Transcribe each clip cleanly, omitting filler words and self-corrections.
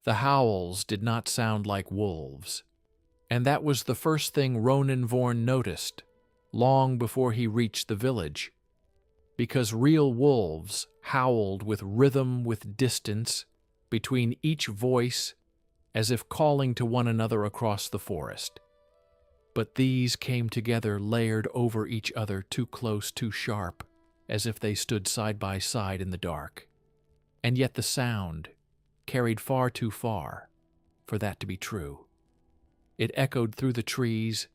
The howls did not sound like wolves, and that was the first thing Ronan Vaughan noticed long before he reached the village, because real wolves howled with rhythm, with distance between each voice, as if calling to one another across the forest. But these came together layered over each other, too close, too sharp, as if they stood side by side in the dark. And yet the sound carried far too far for that to be true. It echoed through the trees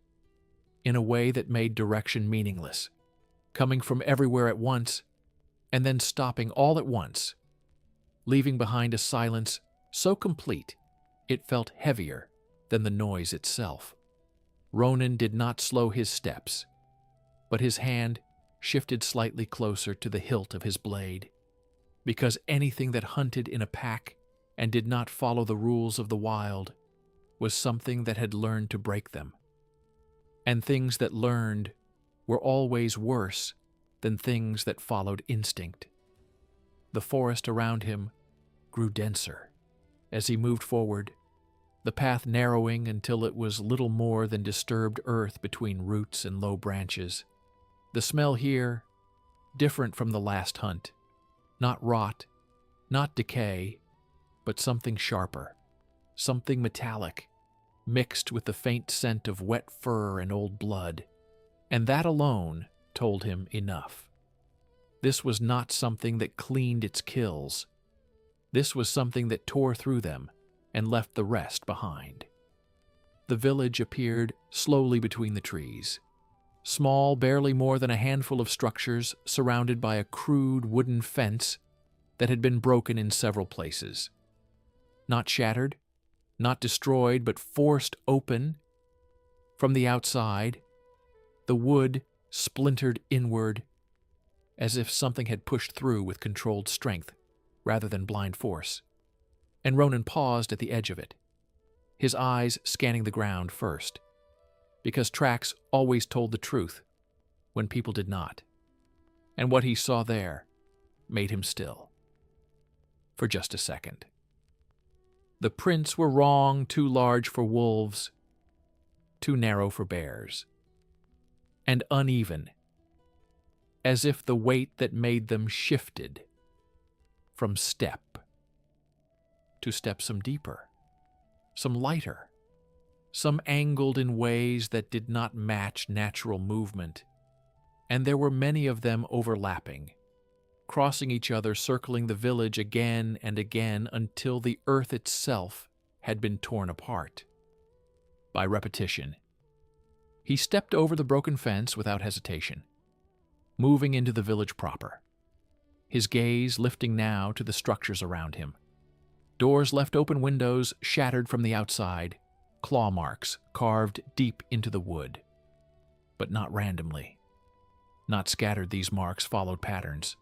in a way that made direction meaningless, coming from everywhere at once, and then stopping all at once, leaving behind a silence so complete it felt heavier than the noise itself. Ronan did not slow his steps, but his hand shifted slightly closer to the hilt of his blade, because anything that hunted in a pack and did not follow the rules of the wild was something that had learned to break them. And things that learned were always worse than things that followed instinct. The forest around him grew denser as he moved forward, the path narrowing until it was little more than disturbed earth between roots and low branches. The smell here, different from the last hunt, not rot, not decay, but something sharper, something metallic, mixed with the faint scent of wet fur and old blood, and that alone told him enough. This was not something that cleaned its kills. This was something that tore through them and left the rest behind. The village appeared slowly between the trees, small, barely more than a handful of structures surrounded by a crude wooden fence that had been broken in several places. Not shattered, not destroyed, but forced open. From the outside, the wood splintered inward, as if something had pushed through with controlled strength rather than blind force. And Ronan paused at the edge of it, his eyes scanning the ground first, because tracks always told the truth when people did not. And what he saw there made him still. For just a second. The prints were wrong, too large for wolves, too narrow for bears, and uneven, as if the weight that made them shifted from step to step, some deeper, some lighter, some angled in ways that did not match natural movement, and there were many of them overlapping, crossing each other, circling the village again and again until the earth itself had been torn apart. By repetition, he stepped over the broken fence without hesitation, moving into the village proper, his gaze lifting now to the structures around him. Doors left open, windows shattered from the outside, claw marks carved deep into the wood. But not randomly. Not scattered, these marks followed patterns.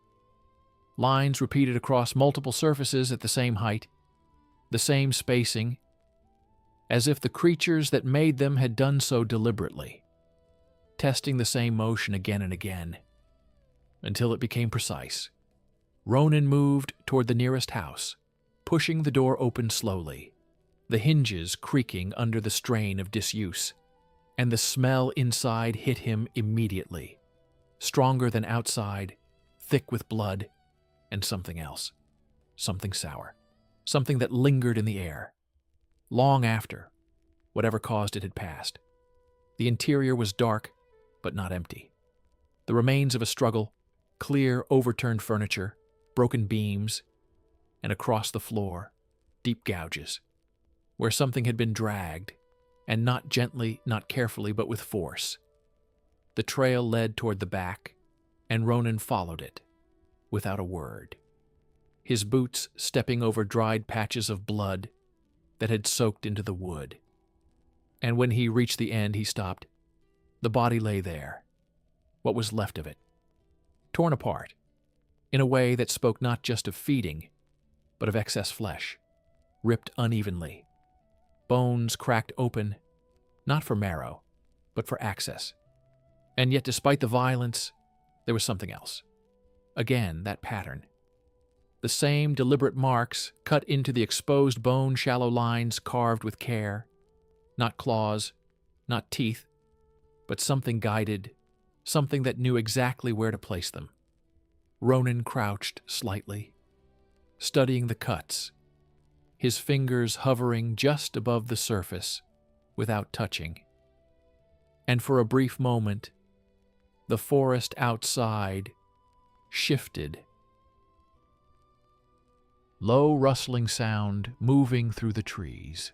Lines repeated across multiple surfaces at the same height, the same spacing, as if the creatures that made them had done so deliberately, testing the same motion again and again, until it became precise. Ronan moved toward the nearest house, pushing the door open slowly, the hinges creaking under the strain of disuse, and the smell inside hit him immediately, stronger than outside, thick with blood, and something else, something sour, something that lingered in the air, long after whatever caused it had passed. The interior was dark, but not empty. The remains of a struggle, clear, overturned furniture, broken beams, and across the floor, deep gouges, where something had been dragged, and not gently, not carefully, but with force. The trail led toward the back, and Ronan followed it, without a word, his boots stepping over dried patches of blood that had soaked into the wood. And when he reached the end, he stopped. The body lay there, what was left of it, torn apart, in a way that spoke not just of feeding, but of excess flesh, ripped unevenly, bones cracked open, not for marrow, but for access. And yet, despite the violence, there was something else. Again, that pattern. The same deliberate marks cut into the exposed bone, shallow lines carved with care. Not claws, not teeth, but something guided, something that knew exactly where to place them. Ronan crouched slightly, studying the cuts, his fingers hovering just above the surface without touching. And for a brief moment, the forest outside shifted. Low rustling sound moving through the trees,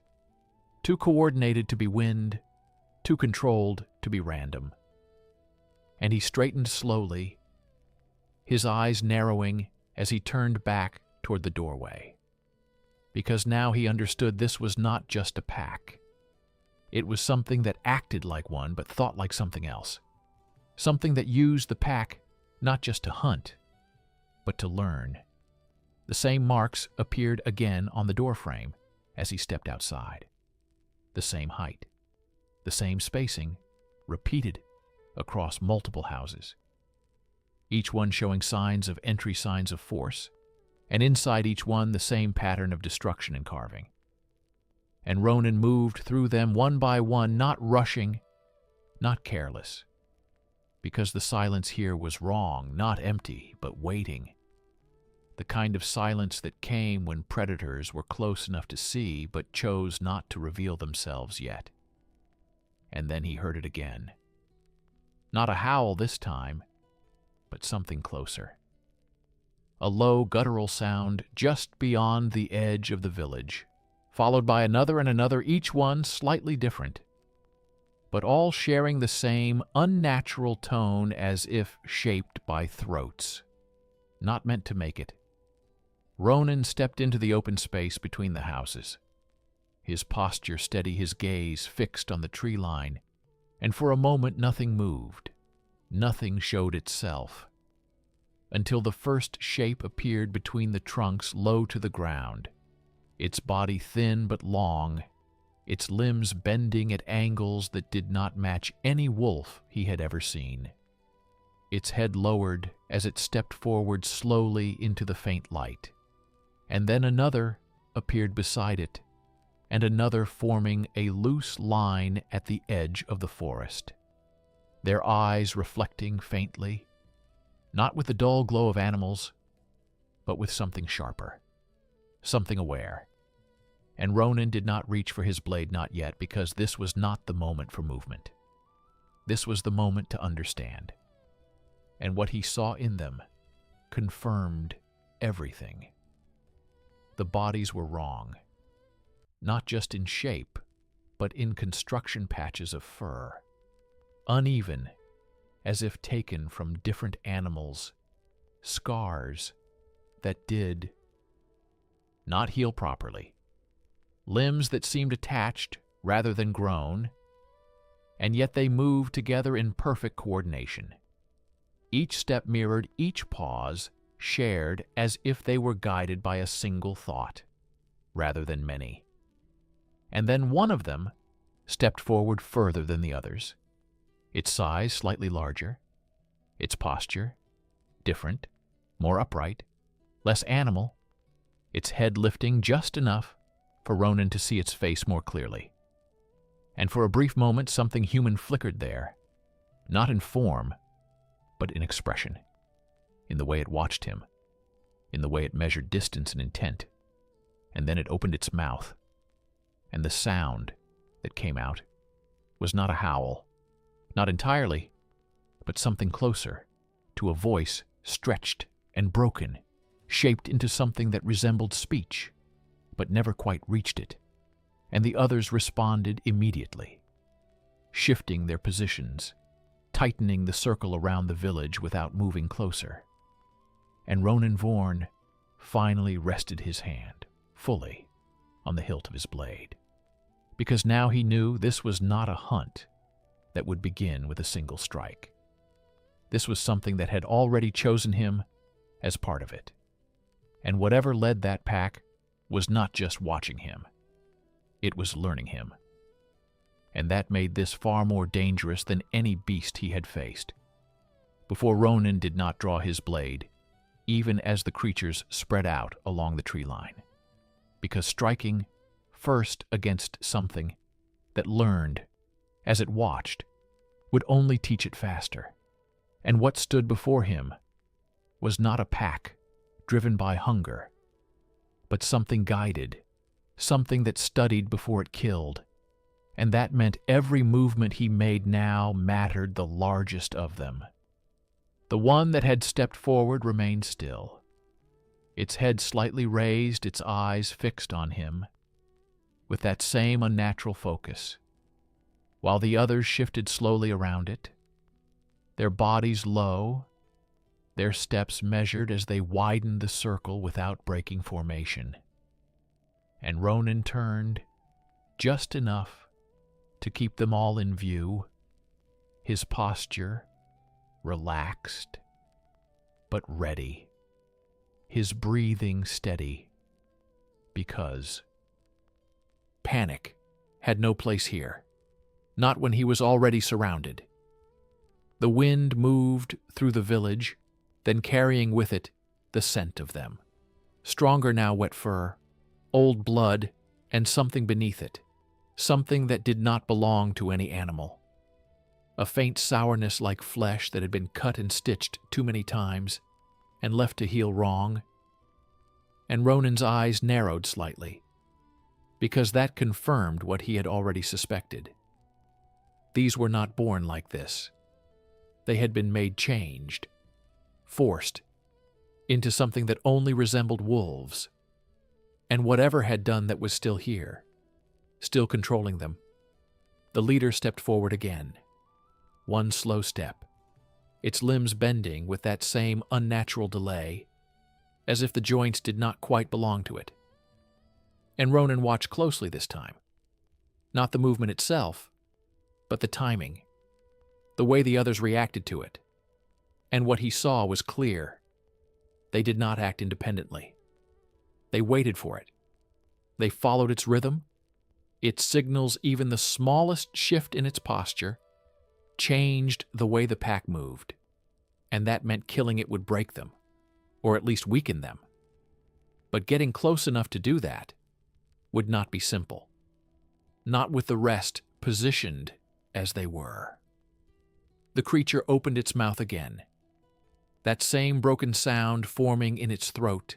too coordinated to be wind, too controlled to be random. And he straightened slowly, his eyes narrowing as he turned back toward the doorway. Because now he understood this was not just a pack. It was something that acted like one but thought like something else. Something that used the pack not just to hunt, but to learn. The same marks appeared again on the doorframe as he stepped outside. The same height, the same spacing, repeated across multiple houses. Each one showing signs of entry, signs of force, and inside each one the same pattern of destruction and carving. And Ronan moved through them one by one, not rushing, not careless, because the silence here was wrong, not empty, but waiting. The kind of silence that came when predators were close enough to see but chose not to reveal themselves yet. And then he heard it again. Not a howl this time, but something closer. A low guttural sound just beyond the edge of the village, followed by another and another, each one slightly different, but all sharing the same unnatural tone as if shaped by throats, not meant to make it. Ronan stepped into the open space between the houses, his posture steady, his gaze fixed on the tree line, and for a moment nothing moved, nothing showed itself, until the first shape appeared between the trunks low to the ground, its body thin but long, its limbs bending at angles that did not match any wolf he had ever seen. Its head lowered as it stepped forward slowly into the faint light, and then another appeared beside it, and another forming a loose line at the edge of the forest, their eyes reflecting faintly, not with the dull glow of animals, but with something sharper, something aware. And Ronan did not reach for his blade, not yet, because this was not the moment for movement. This was the moment to understand. And what he saw in them confirmed everything. The bodies were wrong, not just in shape, but in construction patches of fur, uneven, as if taken from different animals, scars that did not heal properly, limbs that seemed attached rather than grown, and yet they moved together in perfect coordination. Each step mirrored each pause, shared as if they were guided by a single thought, rather than many. And then one of them stepped forward further than the others, its size slightly larger, its posture different, more upright, less animal, its head lifting just enough for Ronan to see its face more clearly. And for a brief moment something human flickered there, not in form, but in expression, in the way it watched him, in the way it measured distance and intent. And then it opened its mouth, and the sound that came out was not a howl, not entirely, but something closer to a voice stretched and broken, shaped into something that resembled speech, but never quite reached it. And the others responded immediately, shifting their positions, tightening the circle around the village without moving closer. And Ronan Vorn finally rested his hand, fully, on the hilt of his blade, because now he knew this was not a hunt that would begin with a single strike. This was something that had already chosen him as part of it. And whatever led that pack was not just watching him, it was learning him. And that made this far more dangerous than any beast he had faced. Before Ronan did not draw his blade, even as the creatures spread out along the tree line. Because striking first against something that learned, as it watched, would only teach it faster. And what stood before him was not a pack driven by hunger, but something guided, something that studied before it killed. And that meant every movement he made now mattered the largest of them. The one that had stepped forward remained still, its head slightly raised, its eyes fixed on him, with that same unnatural focus, while the others shifted slowly around it, their bodies low, their steps measured as they widened the circle without breaking formation. And Ronan turned just enough to keep them all in view, his posture relaxed but ready, his breathing steady, because panic had no place here, not when he was already surrounded. The wind moved through the village, then carrying with it the scent of them. Stronger now wet fur, old blood, and something beneath it, something that did not belong to any animal. A faint sourness like flesh that had been cut and stitched too many times and left to heal wrong. And Ronan's eyes narrowed slightly, because that confirmed what he had already suspected. These were not born like this. They had been made changed, forced into something that only resembled wolves. And whatever had done that was still here, still controlling them. The leader stepped forward again. One slow step, its limbs bending with that same unnatural delay, as if the joints did not quite belong to it. And Ronan watched closely this time. Not the movement itself, but the timing, the way the others reacted to it. And what he saw was clear. They did not act independently. They waited for it. They followed its rhythm, its signals. Even the smallest shift in its posture changed the way the pack moved, and that meant killing it would break them, or at least weaken them. But getting close enough to do that would not be simple, not with the rest positioned as they were. The creature opened its mouth again, that same broken sound forming in its throat,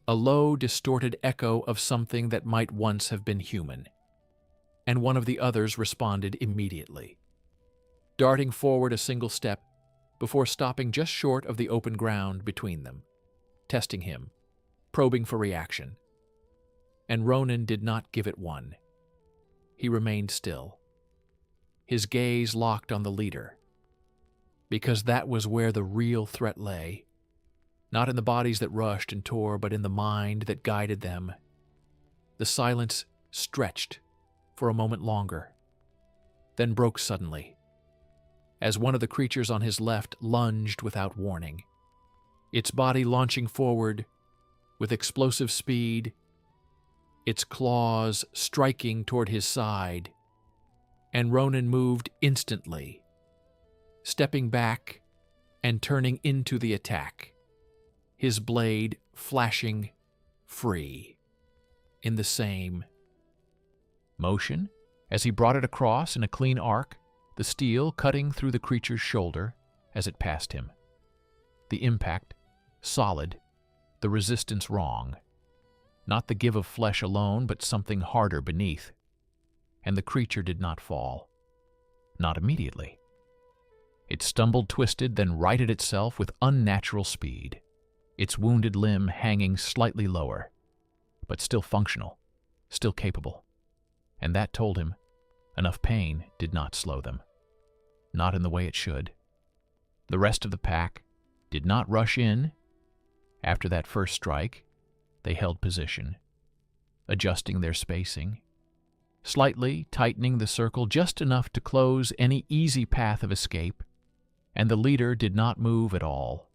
a low, distorted echo of something that might once have been human. And one of the others responded immediately, darting forward a single step before stopping just short of the open ground between them, testing him, probing for reaction. And Ronan did not give it one. He remained still, his gaze locked on the leader, because that was where the real threat lay, not in the bodies that rushed and tore, but in the mind that guided them. The silence stretched for a moment longer, then broke suddenly, as one of the creatures on his left lunged without warning, its body launching forward with explosive speed, its claws striking toward his side. And Ronan moved instantly, stepping back and turning into the attack, his blade flashing free in the same motion as he brought it across in a clean arc, the steel cutting through the creature's shoulder as it passed him. The impact solid, the resistance wrong. Not the give of flesh alone, but something harder beneath. And the creature did not fall. Not immediately. It stumbled, twisted, then righted itself with unnatural speed, its wounded limb hanging slightly lower, but still functional, still capable. And that told him enough pain did not slow them. Not in the way it should. The rest of the pack did not rush in. After that first strike, they held position, adjusting their spacing, slightly tightening the circle just enough to close any easy path of escape, and the leader did not move at all.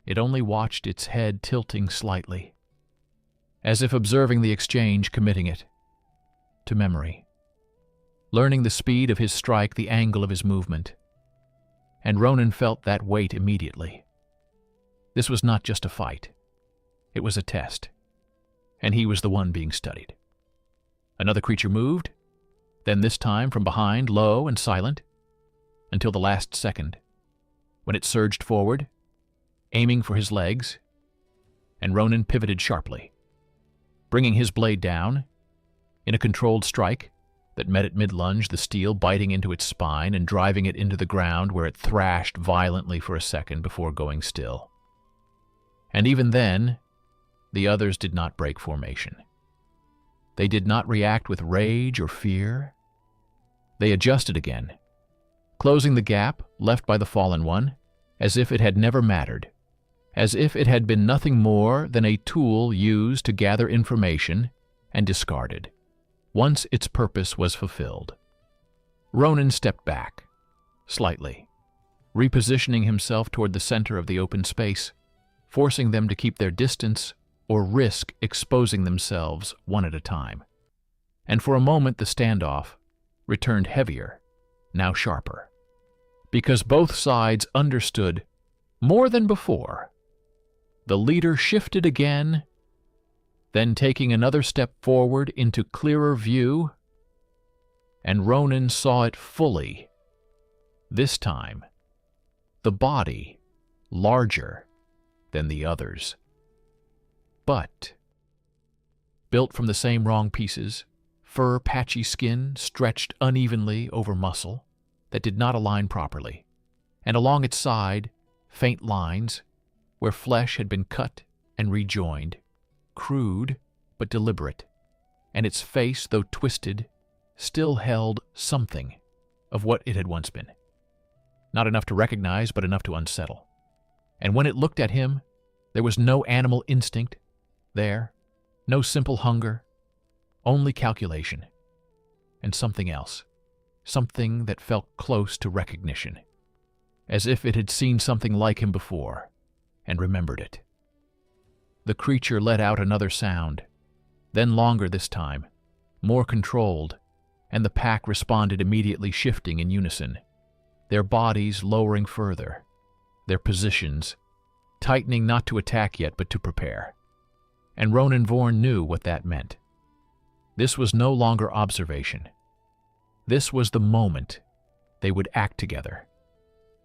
It only watched, its head tilting slightly, as if observing the exchange, committing it to memory, learning the speed of his strike, the angle of his movement. And Ronan felt that weight immediately. This was not just a fight. It was a test, and he was the one being studied. Another creature moved, then this time from behind, low and silent, until the last second, when it surged forward, aiming for his legs, and Ronan pivoted sharply, bringing his blade down in a controlled strike that met at mid-lunge, the steel biting into its spine and driving it into the ground, where it thrashed violently for a second before going still. And even then, the others did not break formation. They did not react with rage or fear. They adjusted again, closing the gap left by the fallen one, as if it had never mattered, as if it had been nothing more than a tool used to gather information and discarded, once its purpose was fulfilled. Ronan stepped back, slightly, repositioning himself toward the center of the open space, forcing them to keep their distance or risk exposing themselves one at a time. And for a moment the standoff returned heavier, now sharper, because both sides understood more than before. The leader shifted again, then taking another step forward into clearer view, and Ronan saw it fully. This time, the body larger than the others. But, built from the same wrong pieces, fur, patchy skin stretched unevenly over muscle that did not align properly, and along its side, faint lines where flesh had been cut and rejoined, crude but deliberate, and its face, though twisted, still held something of what it had once been. Not enough to recognize, but enough to unsettle. And when it looked at him, there was no animal instinct there, no simple hunger, only calculation, and something else, something that felt close to recognition, as if it had seen something like him before and remembered it. The creature let out another sound, then longer this time, more controlled, and the pack responded immediately, shifting in unison, their bodies lowering further, their positions tightening, not to attack yet but to prepare. And Ronan Vorn knew what that meant. This was no longer observation. This was the moment they would act together,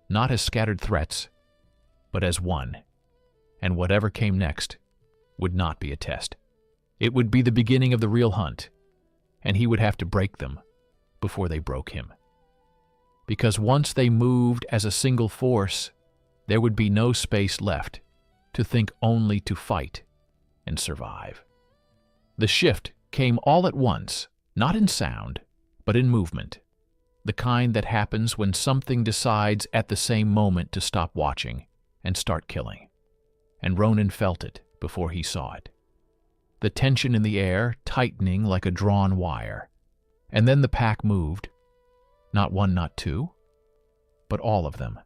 not as scattered threats, but as one. And whatever came next would not be a test. It would be the beginning of the real hunt, and he would have to break them before they broke him. Because once they moved as a single force, there would be no space left to think only to fight and survive. The shift came all at once, not in sound, but in movement, the kind that happens when something decides at the same moment to stop watching and start killing. And Ronan felt it before he saw it. The tension in the air tightening like a drawn wire. And then the pack moved. Not one, not two, but all of them.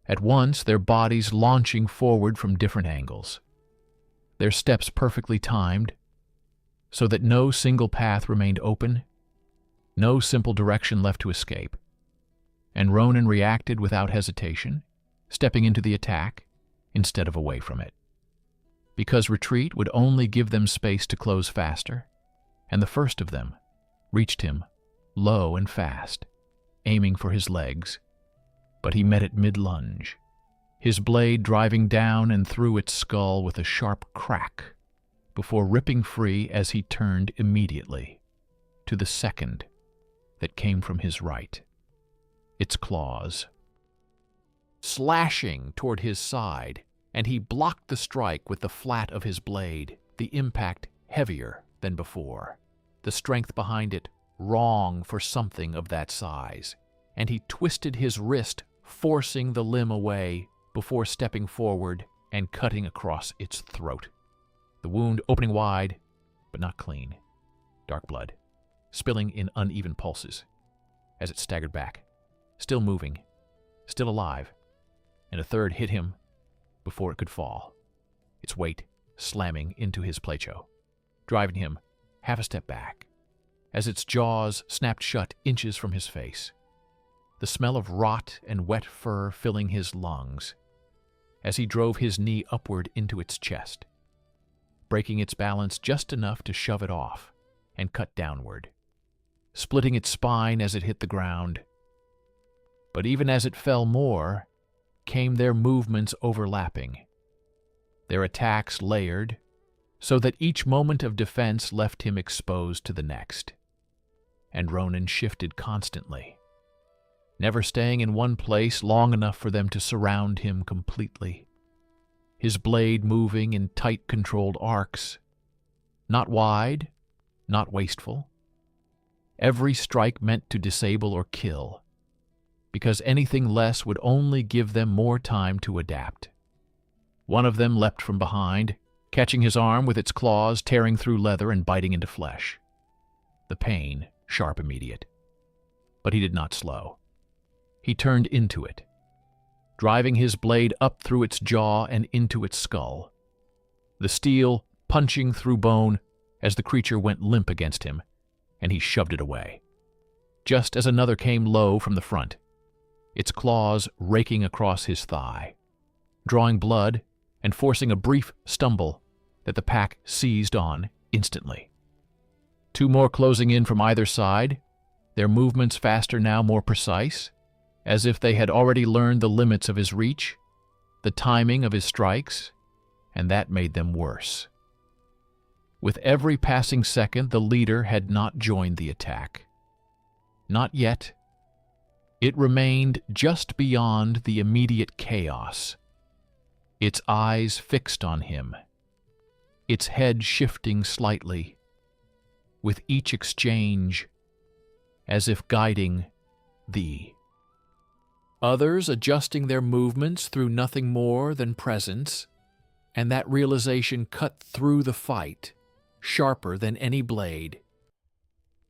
At once, their bodies launching forward from different angles. Their steps perfectly timed, so that no single path remained open, no simple direction left to escape. And Ronan reacted without hesitation, stepping into the attack instead of away from it. Because retreat would only give them space to close faster, and the first of them reached him low and fast, aiming for his legs, but he met it mid-lunge, his blade driving down and through its skull with a sharp crack, before ripping free as he turned immediately to the second that came from his right, its claws slashing toward his side, and he blocked the strike with the flat of his blade, the impact heavier than before, the strength behind it wrong for something of that size, and he twisted his wrist, forcing the limb away before stepping forward and cutting across its throat. The wound opening wide, but not clean. Dark blood, spilling in uneven pulses as it staggered back, still moving, still alive, and a third hit him before it could fall, its weight slamming into his plecho, driving him half a step back, as its jaws snapped shut inches from his face, the smell of rot and wet fur filling his lungs. as he drove his knee upward into its chest, breaking its balance just enough to shove it off and cut downward, splitting its spine as it hit the ground. But even as it fell more, came their movements overlapping, their attacks layered, so that each moment of defense left him exposed to the next. And Ronan shifted constantly, never staying in one place long enough for them to surround him completely, his blade moving in tight controlled arcs, not wide, not wasteful. Every strike meant to disable or kill, because anything less would only give them more time to adapt. One of them leapt from behind, catching his arm with its claws, tearing through leather and biting into flesh. The pain, sharp, immediate. But he did not slow. He turned into it, driving his blade up through its jaw and into its skull, the steel punching through bone as the creature went limp against him, and he shoved it away. Just as another came low from the front, its claws raking across his thigh, drawing blood and forcing a brief stumble that the pack seized on instantly. Two more closing in from either side, their movements faster now, more precise, as if they had already learned the limits of his reach, the timing of his strikes, and that made them worse. With every passing second, the leader had not joined the attack. Not yet. It remained just beyond the immediate chaos, its eyes fixed on him, its head shifting slightly, with each exchange as if guiding thee. Others adjusting their movements through nothing more than presence, and that realization cut through the fight, sharper than any blade.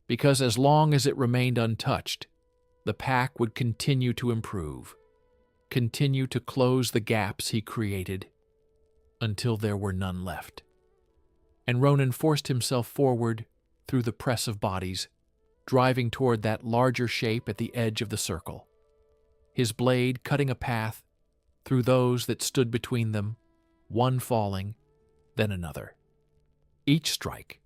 Because as long as it remained untouched, the pack would continue to improve, continue to close the gaps he created, until there were none left. And Ronan forced himself forward through the press of bodies, driving toward that larger shape at the edge of the circle, his blade cutting a path through those that stood between them, one falling, then another. Each strike,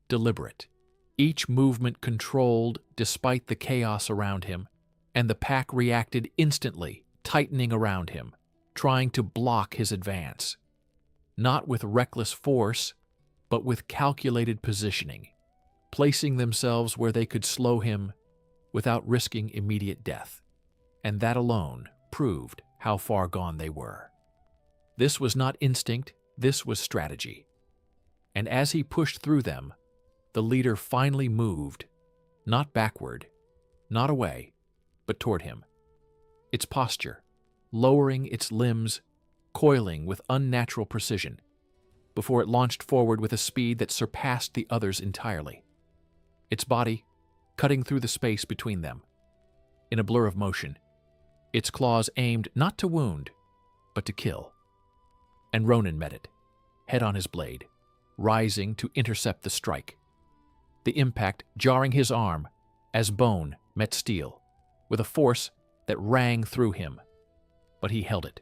deliberate, each movement controlled despite the chaos around him, and the pack reacted instantly, tightening around him, trying to block his advance. Not with reckless force, but with calculated positioning, placing themselves where they could slow him without risking immediate death. And that alone proved how far gone they were. This was not instinct, this was strategy. And as he pushed through them, the leader finally moved, not backward, not away, but toward him. Its posture, lowering its limbs, coiling with unnatural precision, before it launched forward with a speed that surpassed the others entirely. Its body cutting through the space between them. In a blur of motion, its claws aimed not to wound, but to kill. And Ronan met it, head on his blade, rising to intercept the strike. The impact jarring his arm as bone met steel, with a force that rang through him. But he held it,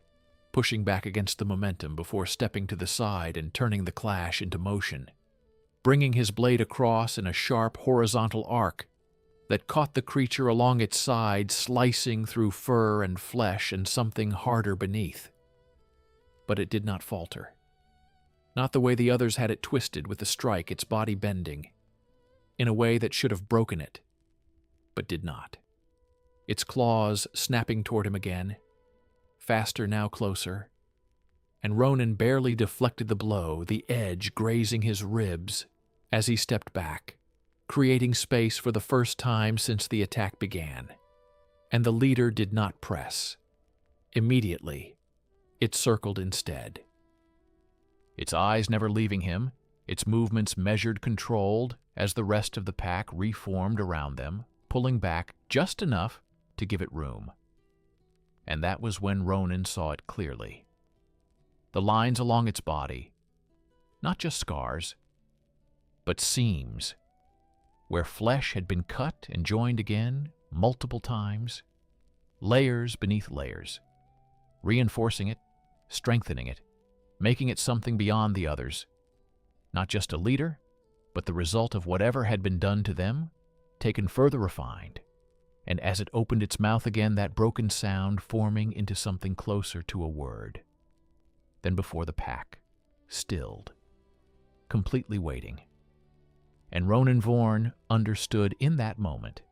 pushing back against the momentum before stepping to the side and turning the clash into motion, bringing his blade across in a sharp horizontal arc that caught the creature along its side, slicing through fur and flesh and something harder beneath. But it did not falter. Not the way the others had it twisted with the strike, its body bending, in a way that should have broken it, but did not. Its claws snapping toward him again, faster now, closer, and Ronan barely deflected the blow, the edge grazing his ribs as he stepped back, creating space for the first time since the attack began. And the leader did not press. Immediately, it circled instead. Its eyes never leaving him, its movements measured, controlled, as the rest of the pack reformed around them, pulling back just enough to give it room. And that was when Ronan saw it clearly. The lines along its body, not just scars, but seams, where flesh had been cut and joined again multiple times, layers beneath layers, reinforcing it, strengthening it, making it something beyond the others. Not just a leader, but the result of whatever had been done to them, taken further refined. And as it opened its mouth again, that broken sound forming into something closer to a word. Then before the pack, stilled, completely waiting. And Ronan Vorn understood in that moment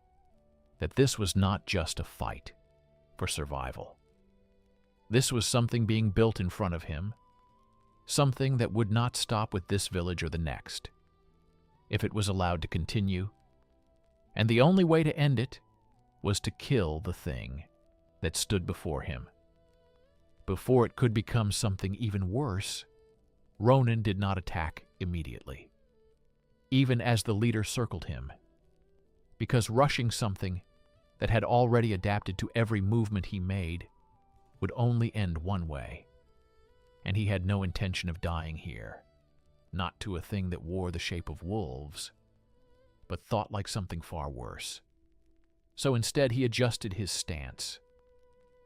that this was not just a fight for survival. This was something being built in front of him, something that would not stop with this village or the next, if it was allowed to continue. And the only way to end it was to kill the thing that stood before him. Before it could become something even worse, Ronan did not attack immediately, even as the leader circled him, because rushing something that had already adapted to every movement he made would only end one way, and he had no intention of dying here, not to a thing that wore the shape of wolves, but thought like something far worse. So instead he adjusted his stance,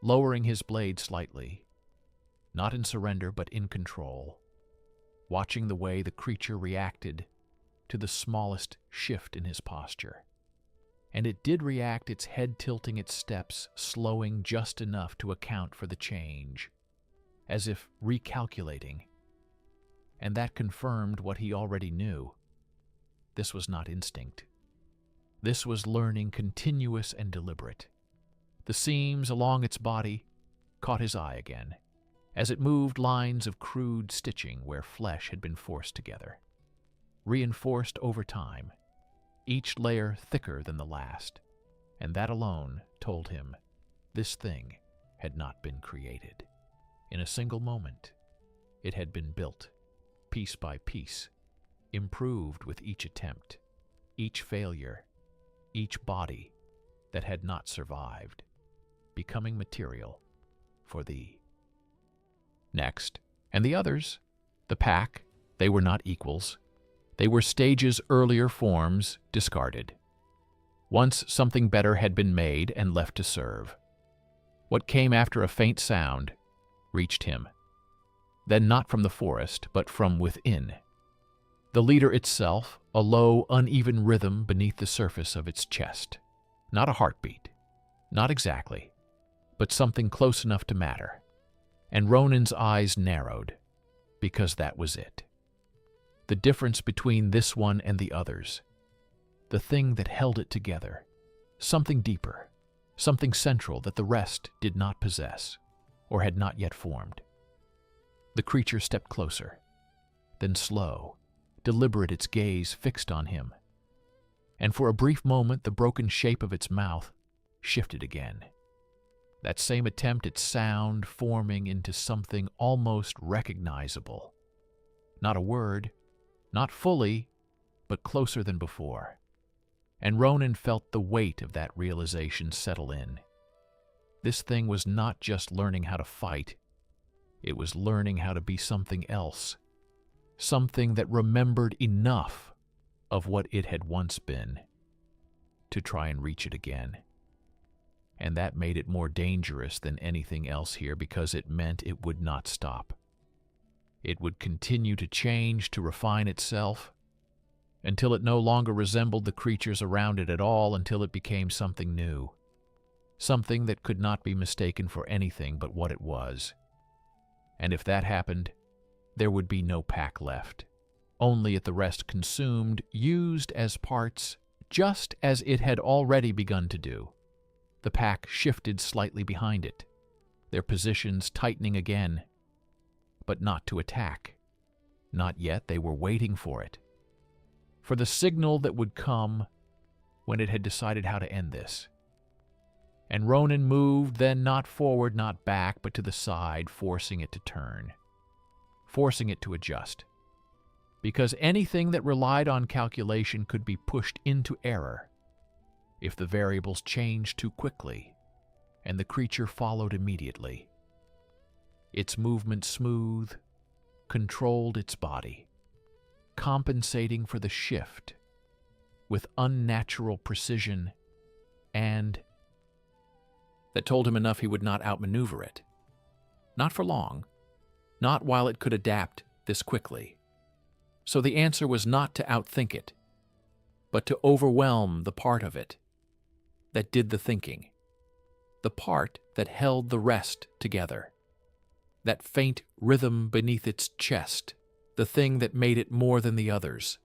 lowering his blade slightly, not in surrender but in control, watching the way the creature reacted to the smallest shift in his posture. And it did react, its head tilting, its steps slowing just enough to account for the change, as if recalculating. And that confirmed what he already knew. This was not instinct. This was learning, continuous and deliberate. The seams along its body caught his eye again, as it moved lines of crude stitching where flesh had been forced together, reinforced over time, each layer thicker than the last, and that alone told him this thing had not been created. In a single moment, it had been built, piece by piece, improved with each attempt, each failure, each body that had not survived, becoming material for the next. And the others, the pack, they were not equals. They were stages, earlier forms discarded. Once something better had been made and left to serve. What came after a faint sound reached him. Then not from the forest, but from within. The leader itself, a low, uneven rhythm beneath the surface of its chest. Not a heartbeat. Not exactly. But something close enough to matter. And Ronan's eyes narrowed, because that was it. The difference between this one and the others. The thing that held it together. Something deeper. Something central that the rest did not possess, or had not yet formed. The creature stepped closer, then slow, deliberate, its gaze fixed on him. And for a brief moment the broken shape of its mouth shifted again. That same attempt at sound forming into something almost recognizable. Not a word, not fully, but closer than before. And Ronan felt the weight of that realization settle in. This thing was not just learning how to fight, it was learning how to be something else. Something that remembered enough of what it had once been to try and reach it again. And that made it more dangerous than anything else here, because it meant it would not stop. It would continue to change, to refine itself, until it no longer resembled the creatures around it at all, until it became something new. Something that could not be mistaken for anything but what it was. And if that happened, there would be no pack left, only at the rest consumed, used as parts, just as it had already begun to do. The pack shifted slightly behind it, their positions tightening again, but not to attack. Not yet, they were waiting for it. For the signal that would come when it had decided how to end this. And Ronan moved, then not forward, not back, but to the side, forcing it to turn, forcing it to adjust. Because anything that relied on calculation could be pushed into error if the variables changed too quickly, and the creature followed immediately. Its movement smooth, controlled its body, compensating for the shift with unnatural precision, and that told him enough he would not outmaneuver it. Not for long, not while it could adapt this quickly. So the answer was not to outthink it, but to overwhelm the part of it that did the thinking, the part that held the rest together, that faint rhythm beneath its chest, the thing that made it more than the others.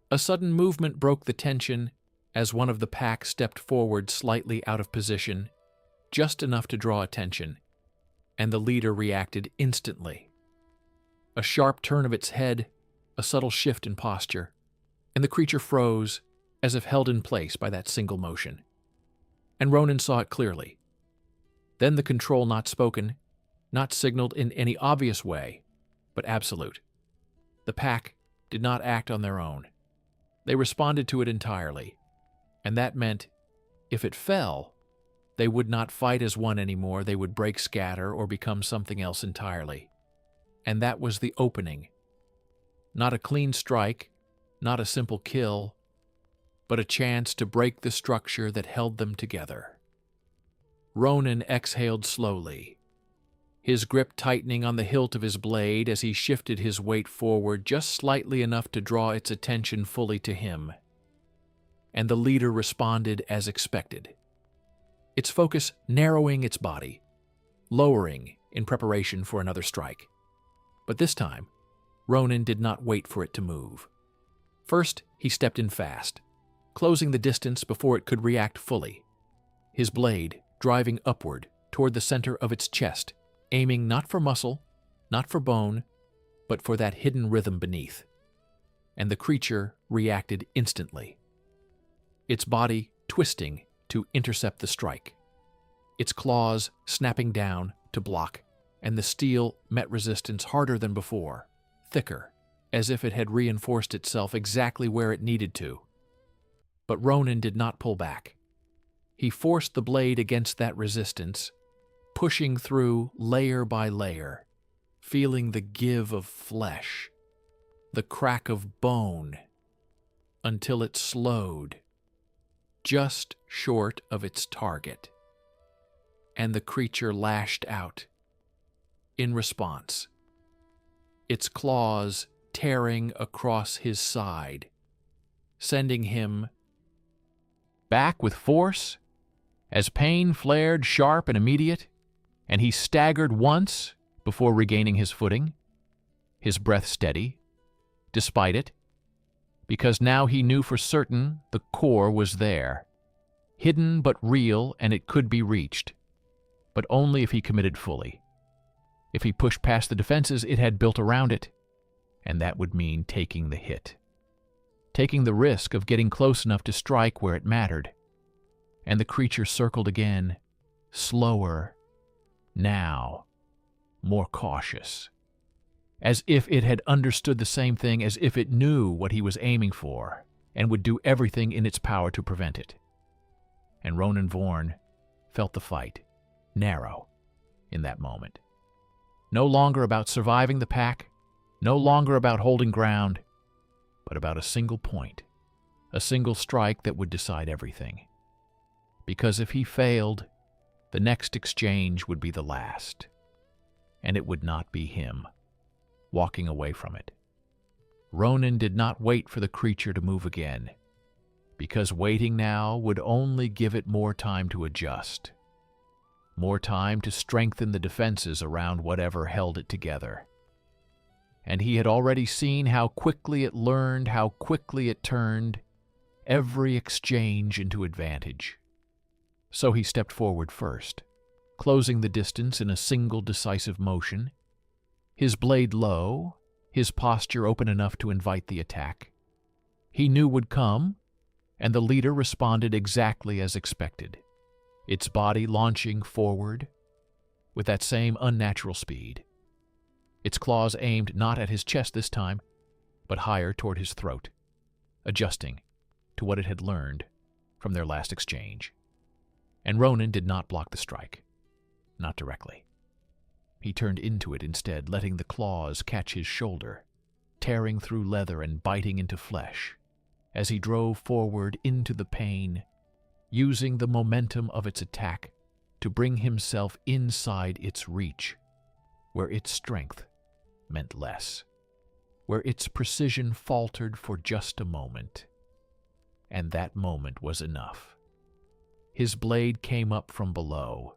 A sudden movement broke the tension as one of the pack stepped forward slightly out of position, just enough to draw attention, and the leader reacted instantly. A sharp turn of its head, a subtle shift in posture, and the creature froze as if held in place by that single motion. And Ronan saw it clearly. Then the control not spoken, not signaled in any obvious way, but absolute. The pack did not act on their own. They responded to it entirely, and that meant, if it fell, they would not fight as one anymore, they would break scatter or become something else entirely. And that was the opening. Not a clean strike, not a simple kill, but a chance to break the structure that held them together. Ronan exhaled slowly, his grip tightening on the hilt of his blade as he shifted his weight forward just slightly enough to draw its attention fully to him. And the leader responded as expected, its focus narrowing its body, lowering in preparation for another strike. But this time, Ronan did not wait for it to move. First, he stepped in fast, closing the distance before it could react fully, his blade driving upward toward the center of its chest, aiming not for muscle, not for bone, but for that hidden rhythm beneath. And the creature reacted instantly, its body twisting to intercept the strike, its claws snapping down to block, and the steel met resistance harder than before, thicker, as if it had reinforced itself exactly where it needed to. But Ronan did not pull back. He forced the blade against that resistance, pushing through layer by layer, feeling the give of flesh, the crack of bone, until it slowed, just short of its target. And the creature lashed out in response, its claws tearing across his side, sending him back with force as pain flared sharp and immediate, and he staggered once before regaining his footing, his breath steady, despite it, because now he knew for certain the core was there, hidden but real, and it could be reached, but only if he committed fully. If he pushed past the defenses it had built around it, and that would mean taking the hit, taking the risk of getting close enough to strike where it mattered. And the creature circled again, slower, now, more cautious, as if it had understood the same thing, as if it knew what he was aiming for, and would do everything in its power to prevent it. And Ronan Vorn felt the fight narrow in that moment. No longer about surviving the pack, no longer about holding ground, but about a single point, a single strike that would decide everything. Because if he failed, the next exchange would be the last, and it would not be him walking away from it. Ronan did not wait for the creature to move again, because waiting now would only give it more time to adjust, more time to strengthen the defenses around whatever held it together. And he had already seen how quickly it learned, how quickly it turned every exchange into advantage. So he stepped forward first, closing the distance in a single decisive motion, his blade low, his posture open enough to invite the attack. He knew would come, and the leader responded exactly as expected, its body launching forward with that same unnatural speed, its claws aimed not at his chest this time, but higher toward his throat, adjusting to what it had learned from their last exchange. And Ronan did not block the strike, not directly. He turned into it instead, letting the claws catch his shoulder, tearing through leather and biting into flesh, as he drove forward into the pain, using the momentum of its attack to bring himself inside its reach, where its strength meant less, where its precision faltered for just a moment. And that moment was enough. His blade came up from below,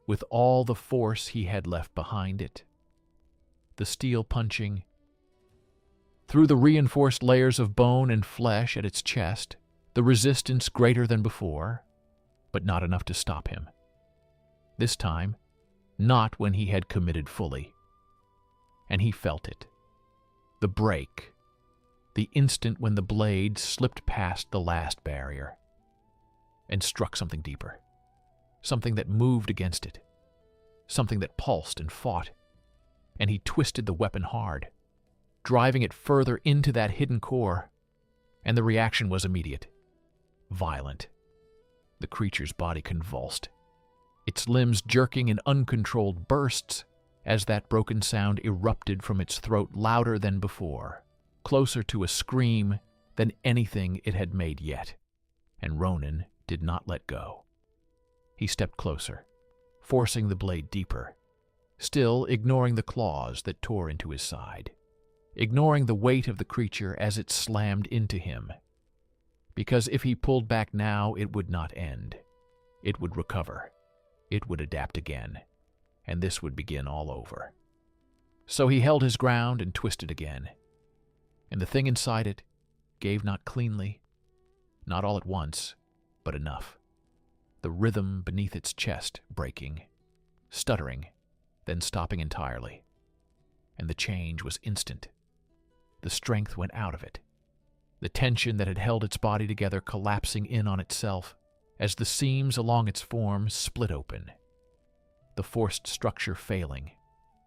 with all the force he had left behind it, the steel punching through the reinforced layers of bone and flesh at its chest, the resistance greater than before, but not enough to stop him. This time, not when he had committed fully. And he felt it. The break, the instant when the blade slipped past the last barrier and struck something deeper, something that moved against it, something that pulsed and fought, and he twisted the weapon hard, driving it further into that hidden core, and the reaction was immediate, violent. The creature's body convulsed, its limbs jerking in uncontrolled bursts as that broken sound erupted from its throat louder than before, closer to a scream than anything it had made yet. And Ronan did not let go. He stepped closer, forcing the blade deeper, still ignoring the claws that tore into his side, ignoring the weight of the creature as it slammed into him. Because if he pulled back now, it would not end. It would recover. It would adapt again, and this would begin all over. So he held his ground and twisted again, and the thing inside it gave not cleanly, not all at once, but enough. The rhythm beneath its chest breaking, stuttering, then stopping entirely. And the change was instant. The strength went out of it, the tension that had held its body together collapsing in on itself as the seams along its form split open, the forced structure failing,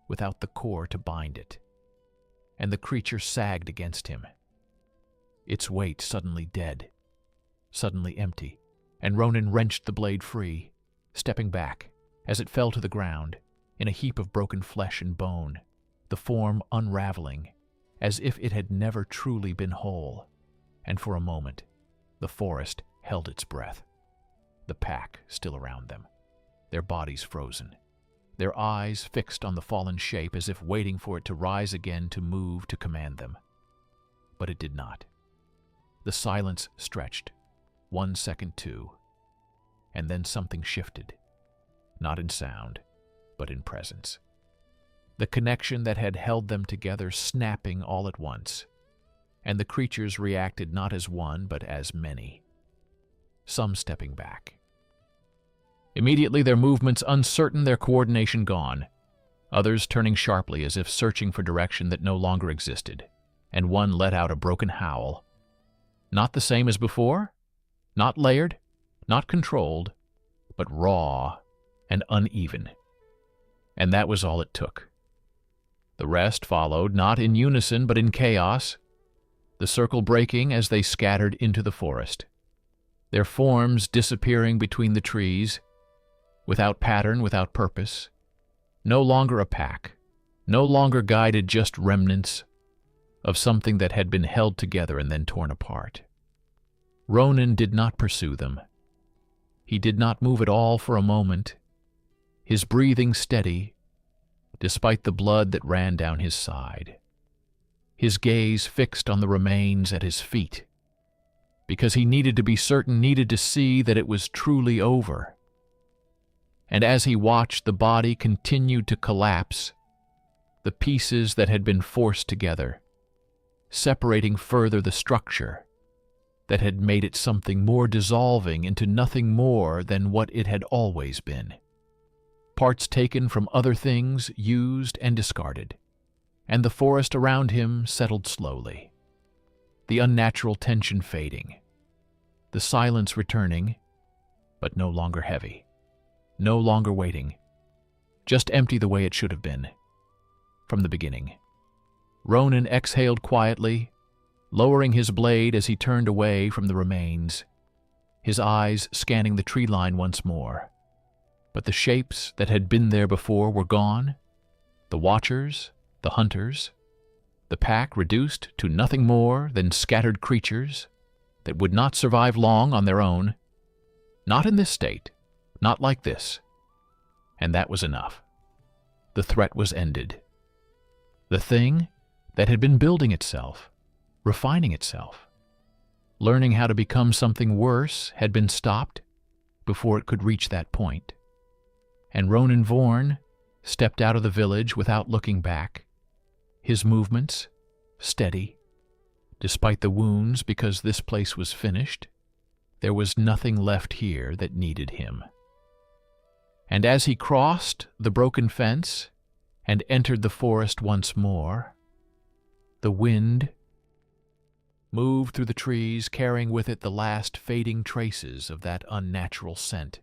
without the core to bind it. And the creature sagged against him, its weight suddenly dead, suddenly empty, and Ronan wrenched the blade free, stepping back as it fell to the ground in a heap of broken flesh and bone, the form unraveling as if it had never truly been whole. And for a moment, the forest held its breath, the pack still around them, their bodies frozen, their eyes fixed on the fallen shape as if waiting for it to rise again to move to command them. But it did not. The silence stretched, 1 second, 2, and then something shifted, not in sound, but in presence. The connection that had held them together snapping all at once, and the creatures reacted not as one, but as many, some stepping back. Immediately their movements uncertain, their coordination gone, others turning sharply as if searching for direction that no longer existed, and one let out a broken howl. Not the same as before, not layered, not controlled, but raw and uneven. And that was all it took. The rest followed, not in unison but in chaos, the circle breaking as they scattered into the forest, their forms disappearing between the trees, without pattern, without purpose, no longer a pack, no longer guided, just remnants of something that had been held together and then torn apart. Ronan did not pursue them. He did not move at all for a moment, his breathing steady, despite the blood that ran down his side, his gaze fixed on the remains at his feet, because he needed to be certain, needed to see that it was truly over. And as he watched, the body continued to collapse, the pieces that had been forced together, separating further the structure that had made it something more, dissolving into nothing more than what it had always been. Parts taken from other things, used and discarded, and the forest around him settled slowly, the unnatural tension fading, the silence returning, but no longer heavy, no longer waiting, just empty the way it should have been, from the beginning. Ronan exhaled quietly, lowering his blade as he turned away from the remains, his eyes scanning the tree line once more. But the shapes that had been there before were gone, the watchers, the hunters, the pack reduced to nothing more than scattered creatures that would not survive long on their own, not in this state, not like this, and that was enough. the threat was ended. The thing that had been building itself, refining itself, learning how to become something worse had been stopped before it could reach that point. And Ronan Vaughan stepped out of the village without looking back, his movements steady. Despite the wounds, because this place was finished, there was nothing left here that needed him. And as he crossed the broken fence and entered the forest once more, the wind moved through the trees, carrying with it the last fading traces of that unnatural scent.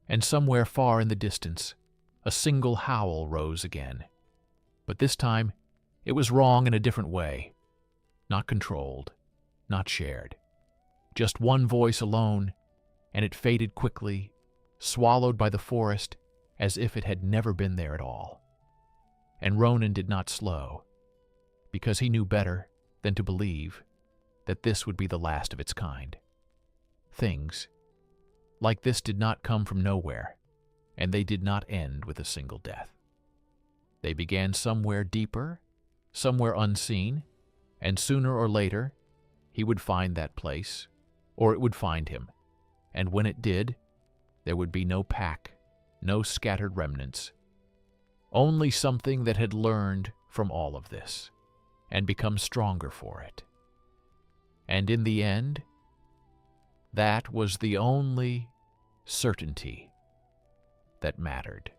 And somewhere far in the distance, a single howl rose again. But this time, it was wrong in a different way. Not controlled, not shared. Just one voice alone, and it faded quickly, swallowed by the forest as if it had never been there at all. And Ronan did not slow, because he knew better than to believe that this would be the last of its kind. Things like this did not come from nowhere, and they did not end with a single death. They began somewhere deeper, somewhere unseen, and sooner or later, he would find that place, or it would find him, and when it did, there would be no pack, no scattered remnants, only something that had learned from all of this, and become stronger for it. And in the end, that was the only certainty that mattered.